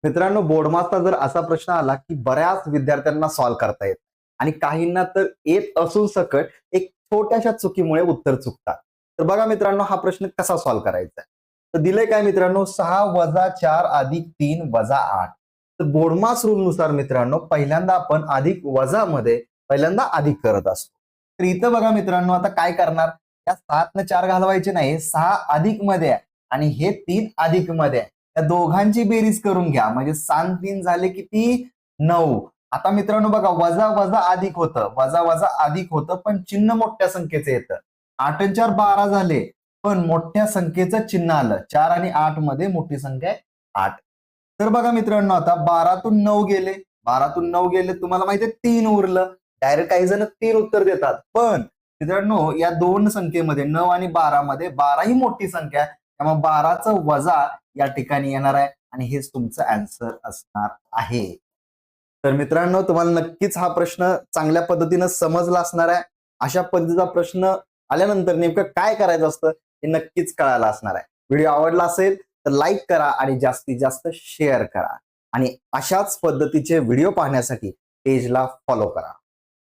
मित्रांनो, बोर्डमासचा जर असा प्रश्न आला की बऱ्याच विद्यार्थ्यांना सॉल्व्ह करता येत आणि काहींना तर येत असून सकट एक छोट्याशा चुकीमुळे उत्तर चुकतात. तर बघा मित्रांनो, हा प्रश्न कसा सॉल्व्ह करायचा. तर दिलंय काय मित्रांनो, 6 वजा 4 अधिक 3 वजा 8. तर बोर्डमास रूल नुसार मित्रांनो, पहिल्यांदा आपण अधिक वजा मध्ये पहिल्यांदा अधिक करत असतो. तर इथं बघा मित्रांनो, आता काय करणार, या 7 ने 4 घालवायचे नाही, 6 अधिक मध्ये आहे आणि हे 3 अधिक मध्ये आहे. त्या दोघांची बेरीज करून घ्या, म्हणजे 7 3 झाले किती, 9. आता मित्रांनो बघा, वजा वजा अधिक होतं, वजा वजा अधिक होतं, पण चिन्ह मोठ्या संख्येचं येतं. 8 आणि 4 12 झाले, पण मोठ्या संख्येचं चिन्ह आलं. 4 आणि 8 मध्ये मोठी संख्या आहे 8. तर बघा मित्रांनो, आता 12तून 9 गेले, 12तून 9 गेले, तुम्हाला माहिती आहे 3 उरलं. डायरेक्ट काही जण 3 उत्तर देतात, पण मित्रांनो या दोन संख्येमध्ये 9 आणि 12 मध्ये 12 ही मोठी संख्या आहे, त्यामुळे 12चं वजा या ठिकाणी येणार आहे आणि हेच तुमचं आन्सर असणार आहे. तर मित्रांनो, तुम्हाला नक्कीच हा प्रश्न चांगल्या पद्धतीने समजला असणार आहे. अशा पद्धतीचा प्रश्न आल्यानंतर नेमकं काय करायचं असतं हे नक्कीच कळालं असणार आहे. व्हिडिओ आवडला असेल तर लाईक करा आणि जास्तीत जास्त शेअर करा आणि अशाच पद्धतीचे व्हिडिओ पाहण्यासाठी पेजला फॉलो करा.